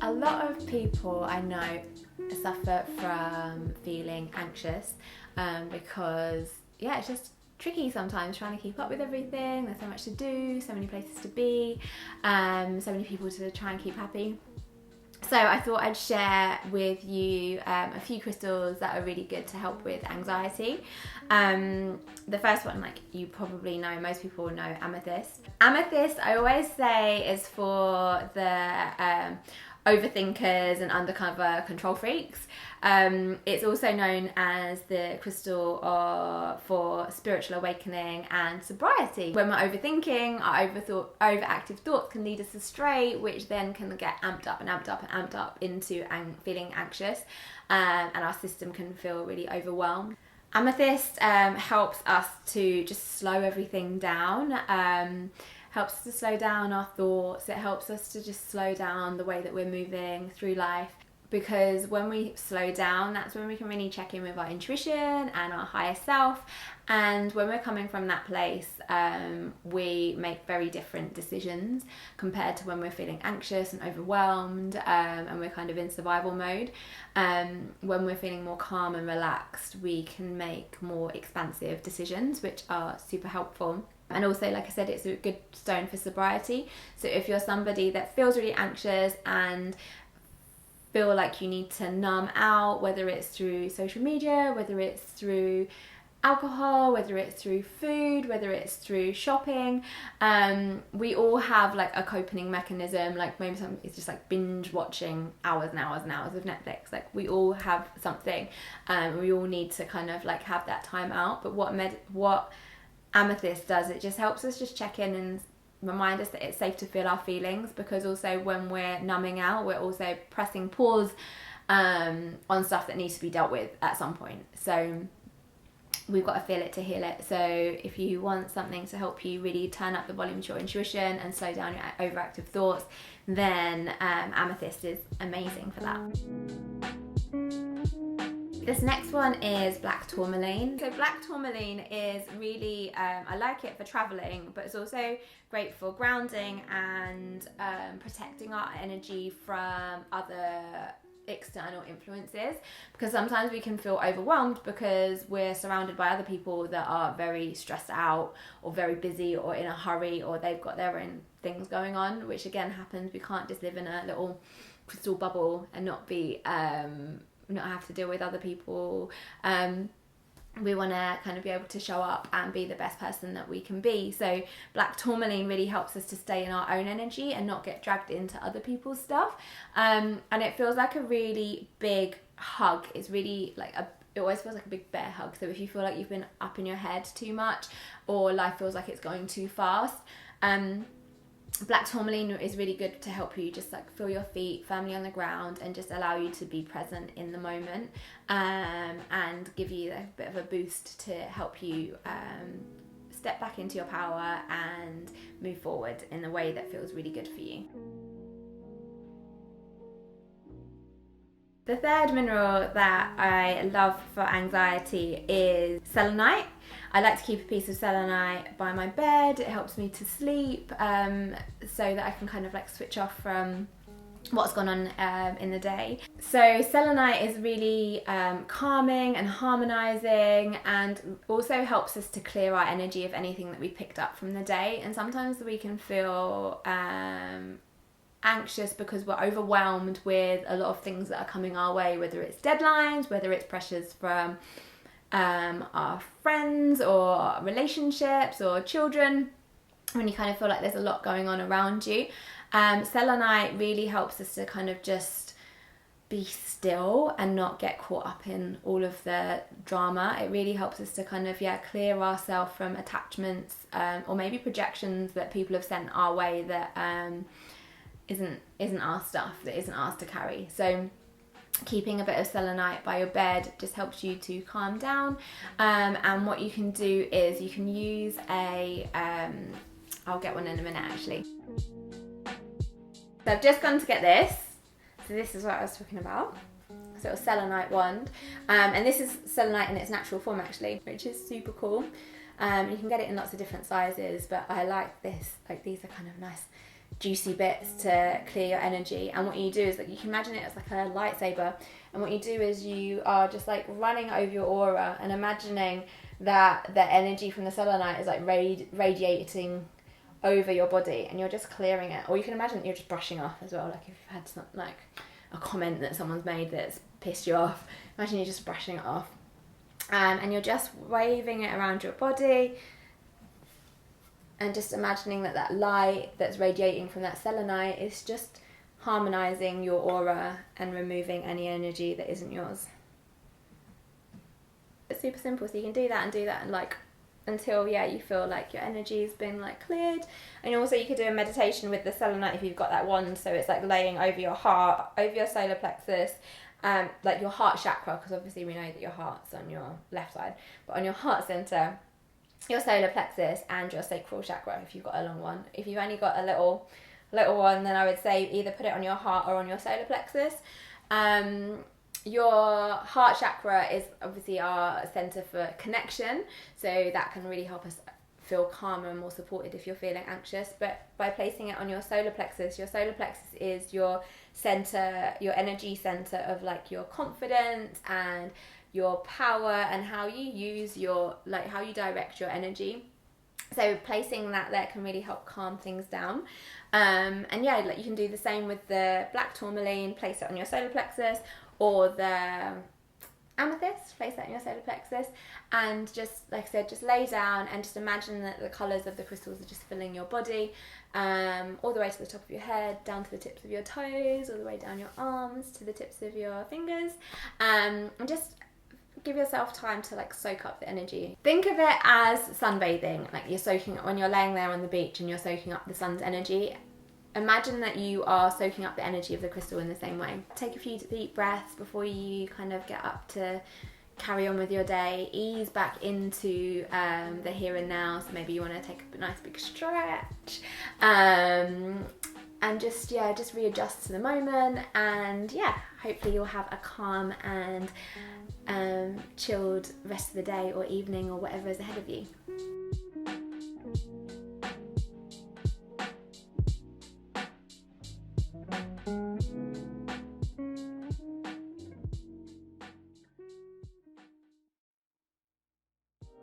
A lot of people I know suffer from feeling anxious because, yeah, it's just tricky sometimes trying to keep up with everything. There's so much to do, so many places to be, so many people to try and keep happy. So I thought I'd share with you a few crystals that are really good to help with anxiety. The first one, like you probably know, most people know Amethyst. Amethyst, I always say, is for the overthinkers and undercover control freaks. It's also known as the crystal for spiritual awakening and sobriety. When we're overthinking, our overactive thoughts can lead us astray, which then can get amped up and amped up and amped up into feeling anxious, and our system can feel really overwhelmed. Amethyst helps us to just slow everything down. Helps us to slow down our thoughts. It helps us to just slow down the way that we're moving through life, because when we slow down, that's when we can really check in with our intuition and our higher self. And when we're coming from that place, we make very different decisions compared to when we're feeling anxious and overwhelmed, and we're kind of in survival mode. When we're feeling more calm and relaxed, we can make more expansive decisions, which are super helpful. And also, like I said, it's a good stone for sobriety. So if you're somebody that feels really anxious and feel like you need to numb out, whether it's through social media, whether it's through alcohol, whether it's through food, whether it's through shopping, we all have like a coping mechanism. Like maybe it's just like binge watching hours and hours and hours of Netflix. Like we all have something, we all need to kind of like have that time out. But what Amethyst does, it just helps us just check in and remind us that it's safe to feel our feelings, because also when we're numbing out, we're also pressing pause on stuff that needs to be dealt with at some point. So we've got to feel it to heal it. So if you want something to help you really turn up the volume to your intuition and slow down your overactive thoughts, then Amethyst is amazing for that. This next one is black tourmaline. So black tourmaline is really, I like it for traveling, but it's also great for grounding and protecting our energy from other external influences, because sometimes we can feel overwhelmed because we're surrounded by other people that are very stressed out or very busy or in a hurry, or they've got their own things going on, which again happens. We can't just live in a little crystal bubble and not have to deal with other people. We want to kind of be able to show up and be the best person that we can be. So black tourmaline really helps us to stay in our own energy and not get dragged into other people's stuff. And it feels like a really big hug. It's really like it always feels like a big bear hug. So if you feel like you've been up in your head too much, or life feels like it's going too fast, black tourmaline is really good to help you just like feel your feet firmly on the ground and just allow you to be present in the moment, and give you a bit of a boost to help you step back into your power and move forward in a way that feels really good for you. The third mineral that I love for anxiety is selenite. I like to keep a piece of selenite by my bed. It helps me to sleep, so that I can kind of like switch off from what's gone on in the day. So selenite is really calming and harmonizing, and also helps us to clear our energy of anything that we picked up from the day. And sometimes we can feel anxious because we're overwhelmed with a lot of things that are coming our way, whether it's deadlines, whether it's pressures from our friends or relationships or children, when you kind of feel like there's a lot going on around you. Selenite really helps us to kind of just be still and not get caught up in all of the drama. It really helps us to kind of clear ourselves from attachments, or maybe projections that people have sent our way that isn't our stuff, that isn't ours to carry. So keeping a bit of selenite by your bed just helps you to calm down, and what you can do is you can use I'll get one in a minute actually. So I've just gone to get this. So this is what I was talking about. So a selenite wand, and this is selenite in its natural form actually, which is super cool. You can get it in lots of different sizes, but I like this. Like these are kind of nice juicy bits to clear your energy. And what you do is, like, you can imagine it as like a lightsaber, and what you do is you are just like running over your aura and imagining that the energy from the selenite is like radiating over your body, and you're just clearing it. Or you can imagine that you're just brushing off as well, like if you've had some, like a comment that someone's made that's pissed you off, imagine you're just brushing it off, and you're just waving it around your body, and just imagining that that light that's radiating from that selenite is just harmonizing your aura and removing any energy that isn't yours. It's super simple, so you can do that and like until you feel like your energy's been like cleared. And also you could do a meditation with the selenite if you've got that wand, so it's like laying over your heart, over your solar plexus, like your heart chakra, because obviously we know that your heart's on your left side, but on your heart center, your solar plexus and your sacral chakra if you've got a long one. If you've only got a little one, then I would say either put it on your heart or on your solar plexus. Your heart chakra is obviously our center for connection, so that can really help us feel calmer and more supported if you're feeling anxious. But by placing it on your solar plexus is your center, your energy center of like your confidence and your power, and how you use your, like how you direct your energy. So placing that there can really help calm things down. And like you can do the same with the black tourmaline, place it on your solar plexus, or the amethyst, place that in your solar plexus, and just, like I said, just lay down and just imagine that the colours of the crystals are just filling your body, all the way to the top of your head, down to the tips of your toes, all the way down your arms to the tips of your fingers, and just give yourself time to like soak up the energy. Think of it as sunbathing, like you're soaking, when you're laying there on the beach and you're soaking up the sun's energy. Imagine that you are soaking up the energy of the crystal in the same way. Take a few deep breaths before you kind of get up to carry on with your day. Ease back into the here and now. So maybe you want to take a nice big stretch, and just readjust to the moment. And hopefully you'll have a calm and chilled rest of the day or evening or whatever is ahead of you.